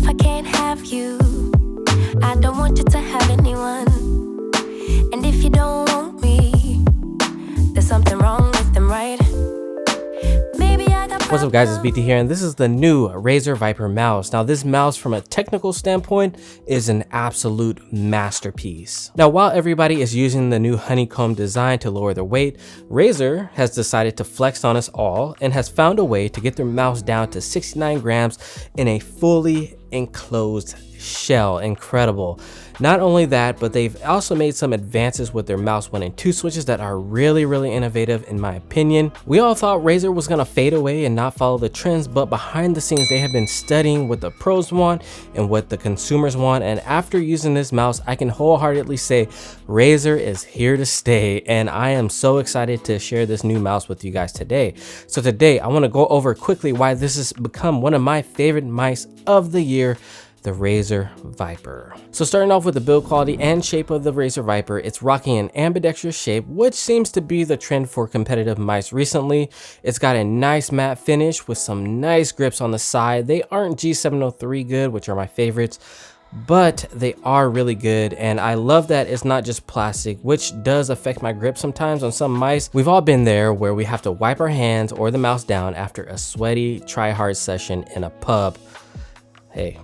I can't have you, I don't want you to have anyone. And if you don't want me, there's something wrong with them, right? Maybe I got What's up guys, it's BT here, and this is the new Razer Viper mouse. Now this mouse from a technical standpoint is an absolute masterpiece. Now while everybody is using the new honeycomb design to lower their weight, Razer has decided to flex on us all and has found a way to get their mouse down to 69 grams in a fully enclosed shell. Incredible. Not only that, but they've also made some advances with their mouse 1 and 2 switches that are really innovative in my opinion. We all thought Razer was gonna fade away and not follow the trends, but behind the scenes they have been studying what the pros want and what the consumers want, and after using this mouse I can wholeheartedly say Razer is here to stay, and I am so excited to share this new mouse with you guys today. So today I want to go over quickly why this has become one of my favorite mice of the year, the Razer Viper. So starting off with the build quality and shape of the Razer Viper, it's rocking an ambidextrous shape, which seems to be the trend for competitive mice recently. It's got a nice matte finish with some nice grips on the side. They aren't G703 good, which are my favorites, but they are really good, and I love that it's not just plastic, which does affect my grip sometimes on some mice. We've all been there where we have to wipe our hands or the mouse down after a sweaty try hard session in a pub. Hey,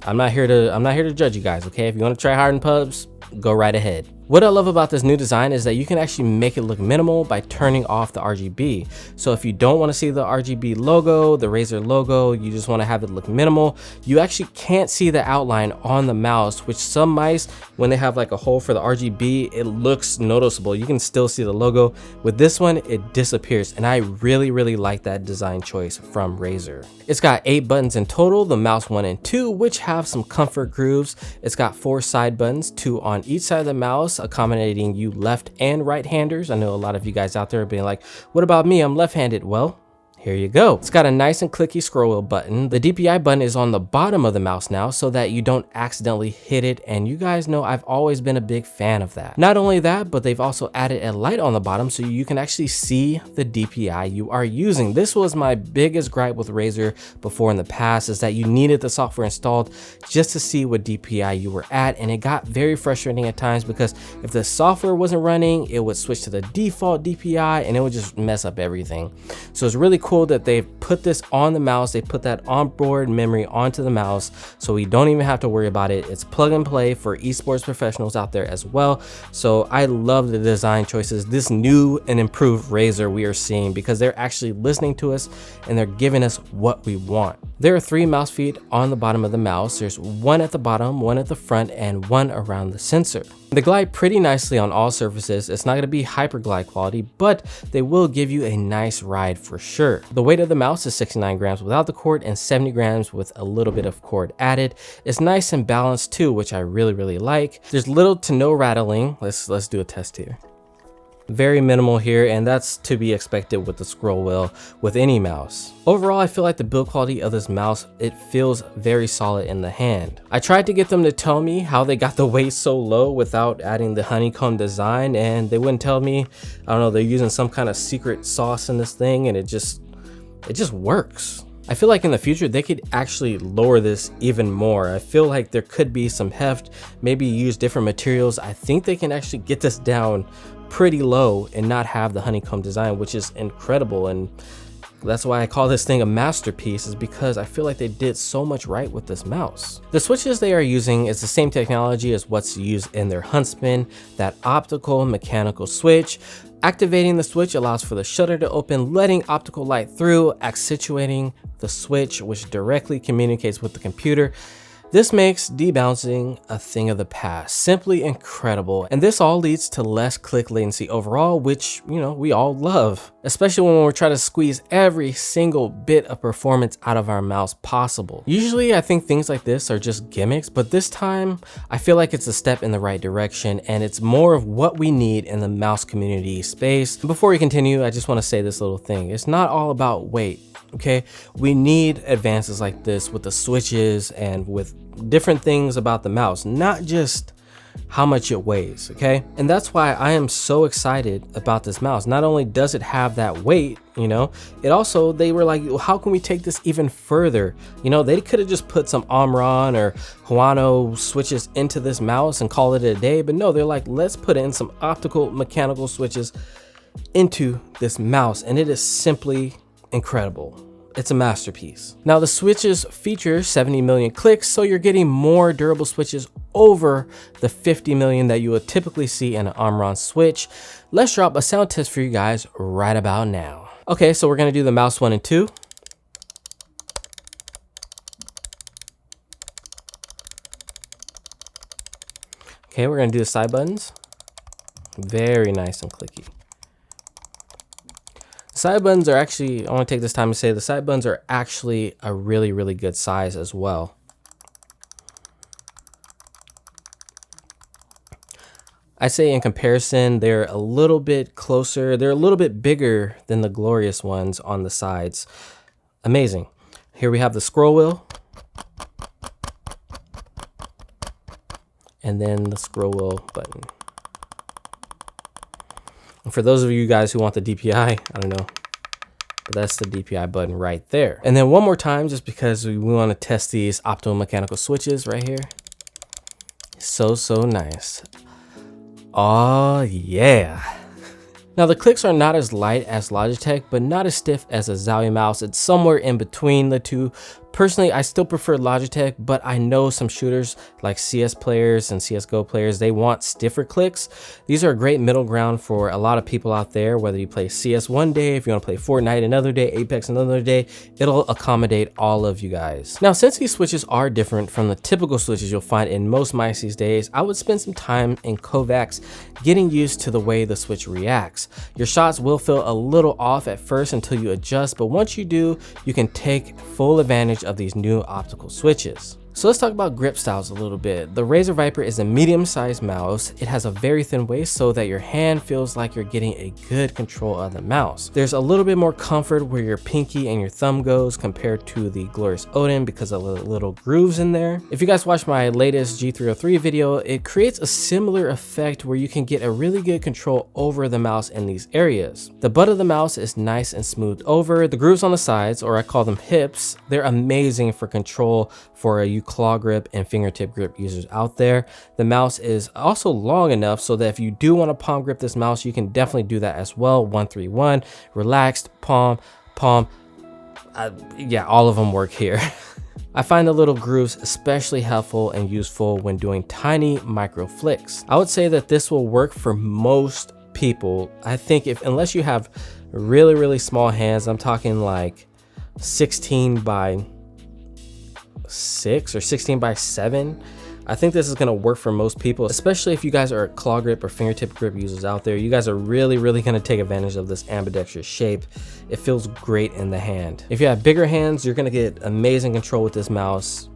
I'm not here to judge you guys, okay? If you want to try hard in pubs, go right ahead. What I love about this new design is that you can actually make it look minimal by turning off the RGB. So if you don't want to see the RGB logo, the Razer logo, you just want to have it look minimal, you actually can't see the outline on the mouse, which some mice, when they have like a hole for the RGB, it looks noticeable. You can still see the logo. With this one, it disappears, and I really like that design choice from Razer. It's got 8 buttons in total, the mouse 1 and 2, which have some comfort grooves. It's got 4 side buttons, 2 on each side of the mouse, accommodating you left and right handers. I know a lot of you guys out there are being like, what about me? I'm left-handed. Well, here you go. It's got a nice and clicky scroll wheel button. The DPI button is on the bottom of the mouse now so that you don't accidentally hit it, and you guys know I've always been a big fan of that. Not only that, but they've also added a light on the bottom so you can actually see the DPI you are using. This was my biggest gripe with Razer before in the past, is that you needed the software installed just to see what DPI you were at, and it got very frustrating at times because if the software wasn't running, it would switch to the default DPI and it would just mess up everything. So it's really cool that they've put this on the mouse. They put that onboard memory onto the mouse so we don't even have to worry about it. It's plug and play for esports professionals out there as well. So I love the design choices, this new and improved Razer we are seeing, because they're actually listening to us and they're giving us what we want. There are 3 mouse feet on the bottom of the mouse. There's 1 at the bottom, 1 at the front, and 1 around the sensor. They glide pretty nicely on all surfaces. It's not going to be hyper glide quality, but they will give you a nice ride for sure. The weight of the mouse is 69 grams without the cord and 70 grams with a little bit of cord added. It's nice and balanced too, which I really like. There's little to no rattling. Let's do a test here. Very minimal here, and that's to be expected with the scroll wheel with any mouse. Overall, I feel like the build quality of this mouse, it feels very solid in the hand. I tried to get them to tell me how they got the weight so low without adding the honeycomb design, and they wouldn't tell me. I don't know, they're using some kind of secret sauce in this thing, and it just works. I feel like in the future they could actually lower this even more. I feel like there could be some heft, maybe use different materials. I think they can actually get this down pretty low and not have the honeycomb design, which is incredible, and that's why I call this thing a masterpiece, is because I feel like they did so much right with this mouse. The switches they are using is the same technology as what's used in their Huntsman, that optical mechanical switch. Activating the switch allows for the shutter to open, letting optical light through, accentuating the switch, which directly communicates with the computer. This makes debouncing a thing of the past. Simply incredible. And this all leads to less click latency overall, which, you know, we all love, especially when we're trying to squeeze every single bit of performance out of our mouse possible. Usually I think things like this are just gimmicks, but this time I feel like it's a step in the right direction, and it's more of what we need in the mouse community space. Before we continue, I just want to say this little thing. It's not all about weight. Okay, we need advances like this with the switches and with different things about the mouse, not just how much it weighs, okay? And that's why I am so excited about this mouse. Not only does it have that weight, you know, it also, they were like, how can we take this even further? You know, they could have just put some Omron or Huano switches into this mouse and call it a day, but no, they're like, let's put in some optical mechanical switches into this mouse, and it is simply incredible. It's a masterpiece. Now the switches feature 70 million clicks, so you're getting more durable switches over the 50 million that you would typically see in an Omron switch. Let's drop a sound test for you guys right about now. Okay, so we're gonna do the mouse 1 and 2. Okay, we're gonna do the side buttons. Very nice and clicky. Side buttons are actually, I want to take this time to say the side buttons are actually a really, really good size as well. I say in comparison, they're a little bit closer. They're a little bit bigger than the glorious ones on the sides. Amazing. Here we have the scroll wheel. And then the scroll wheel button. And for those of you guys who want the DPI, I don't know, but that's the DPI button right there. And then one more time, just because we want to test these optomechanical switches right here. So nice. Oh yeah. Now the clicks are not as light as Logitech, but not as stiff as a Zowie mouse. It's somewhere in between the two. Personally, I still prefer Logitech, but I know some shooters like CS players and CSGO players, they want stiffer clicks. These are a great middle ground for a lot of people out there, whether you play CS one day, if you want to play Fortnite another day, Apex another day, it'll accommodate all of you guys. Now, since these switches are different from the typical switches you'll find in most mice these days, I would spend some time in Kovacs getting used to the way the switch reacts. Your shots will feel a little off at first until you adjust, but once you do, you can take full advantage of these new optical switches. So let's talk about grip styles a little bit. The Razer Viper is a medium-sized mouse. It has a very thin waist so that your hand feels like you're getting a good control of the mouse. There's a little bit more comfort where your pinky and your thumb goes compared to the Glorious Odin because of the little grooves in there. If you guys watched my latest G303 video, it creates a similar effect where you can get a really good control over the mouse in these areas. The butt of the mouse is nice and smoothed over. The grooves on the sides, or I call them hips, they're amazing for control for a claw grip and fingertip grip users out there. The mouse is also long enough so that if you do want to palm grip this mouse, you can definitely do that as well. 1-3-1, relaxed, palm. Yeah, all of them work here. I find the little grooves especially helpful and useful when doing tiny micro flicks. I would say that this will work for most people. I think unless you have really small hands, I'm talking like 16 by 6 or 16 by 7. I think this is going to work for most people, especially if you guys are claw grip or fingertip grip users out there. You guys are really going to take advantage of this ambidextrous shape. It feels great in the hand. If you have bigger hands, you're going to get amazing control with this mouse.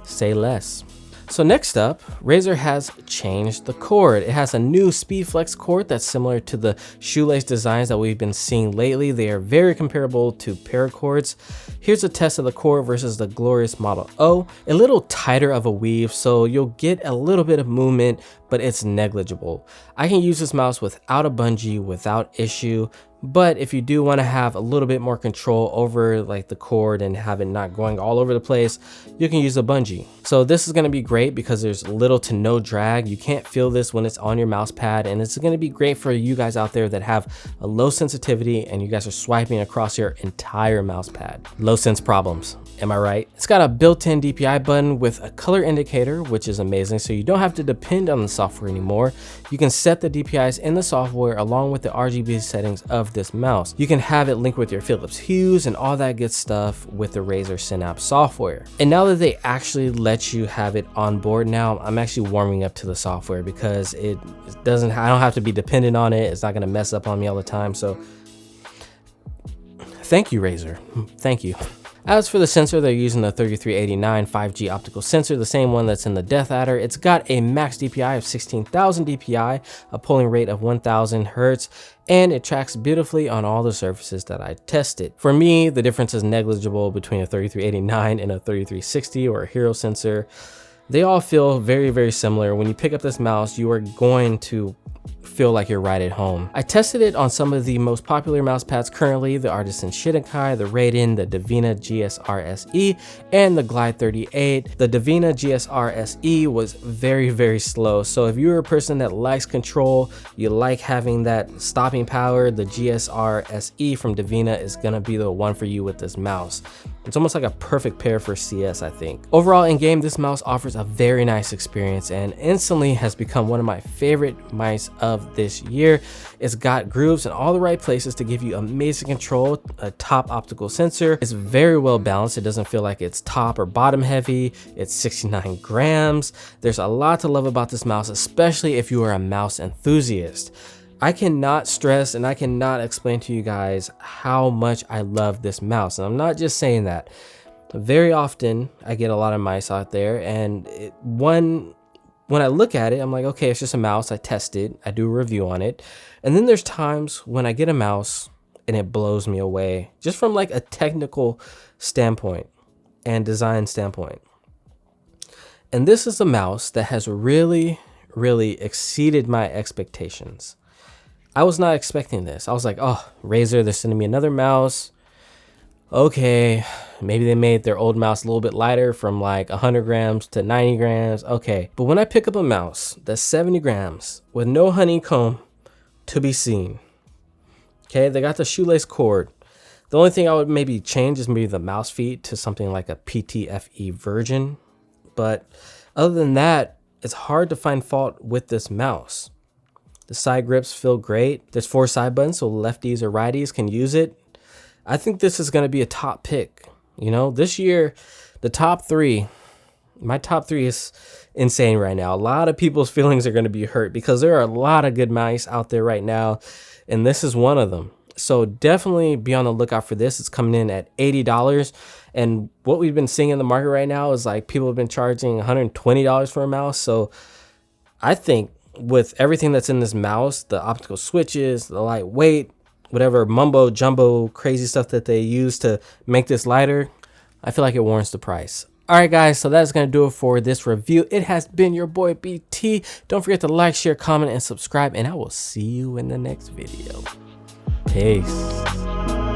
Say less. So next up, Razer has changed the cord. It has a new SpeedFlex cord that's similar to the shoelace designs that we've been seeing lately. They are very comparable to paracords. Here's a test of the cord versus the Glorious Model O. A little tighter of a weave, so you'll get a little bit of movement, but it's negligible. I can use this mouse without a bungee without issue. But if you do want to have a little bit more control over like the cord and have it not going all over the place, you can use a bungee. So this is going to be great because there's little to no drag. You can't feel this when it's on your mouse pad, and it's going to be great for you guys out there that have a low sensitivity and you guys are swiping across your entire mouse pad. Low sense problems. Am I right? It's got a built-in DPI button with a color indicator, which is amazing. So you don't have to depend on the software anymore. You can set the DPIs in the software along with the RGB settings of this mouse. You can have it linked with your Philips Hues and all that good stuff with the Razer Synapse software. And now that they actually let you have it on board now, I'm actually warming up to the software because I don't have to be dependent on it. It's not gonna mess up on me all the time. So thank you, Razer. Thank you. As for the sensor, they're using the 3389 5G optical sensor, the same one that's in the Death Adder. It's got a max DPI of 16,000 DPI, a polling rate of 1000 Hertz, and it tracks beautifully on all the surfaces that I tested. For me, the difference is negligible between a 3389 and a 3360 or a Hero sensor. They all feel very, very similar. When you pick up this mouse, you are going to feel like you're right at home. I tested it on some of the most popular mouse pads currently, the Artisan Shinnkai, the Raiden, the Davina GSR SE, and the Glide 38. The Davina GSR SE was very, very slow. So if you're a person that likes control, you like having that stopping power, the GSR SE from Davina is gonna be the one for you with this mouse. It's almost like a perfect pair for CS, I think. Overall in game, this mouse offers a very nice experience and instantly has become one of my favorite mice of this year. It's got grooves in all the right places to give you amazing control, a top optical sensor. It's very well balanced. It doesn't feel like it's top or bottom heavy. It's 69 grams. There's a lot to love about this mouse, especially if you are a mouse enthusiast. I cannot stress and I cannot explain to you guys how much I love this mouse. And I'm not just saying that. Very often I get a lot of mice out there, and when I look at it, I'm like, okay, it's just a mouse. I test it, I do a review on it. And then there's times when I get a mouse and it blows me away, just from like a technical standpoint and design standpoint. And this is a mouse that has really, really exceeded my expectations. I was not expecting this. I was like, oh, Razer, they're sending me another mouse. Okay, maybe they made their old mouse a little bit lighter from like 100 grams to 90 grams. Okay, but when I pick up a mouse that's 70 grams with no honeycomb to be seen, okay, they got the shoelace cord. The only thing I would maybe change is maybe the mouse feet to something like a PTFE version. But other than that, it's hard to find fault with this mouse. The side grips feel great. There's 4 side buttons, so lefties or righties can use it. I think this is going to be a top pick. You know, this year, the top 3, my top 3 is insane right now. A lot of people's feelings are going to be hurt because there are a lot of good mice out there right now, and this is one of them. So definitely be on the lookout for this. It's coming in at $80. And what we've been seeing in the market right now is like people have been charging $120 for a mouse. So I think with everything that's in this mouse, the optical switches, the lightweight, whatever mumbo jumbo crazy stuff that they use to make this lighter, I feel like it warrants the price. All right, guys, so that's going to do it for this review. It has been your boy BT. Don't forget to like, share, comment, and subscribe, and I will see you in the next video. Peace.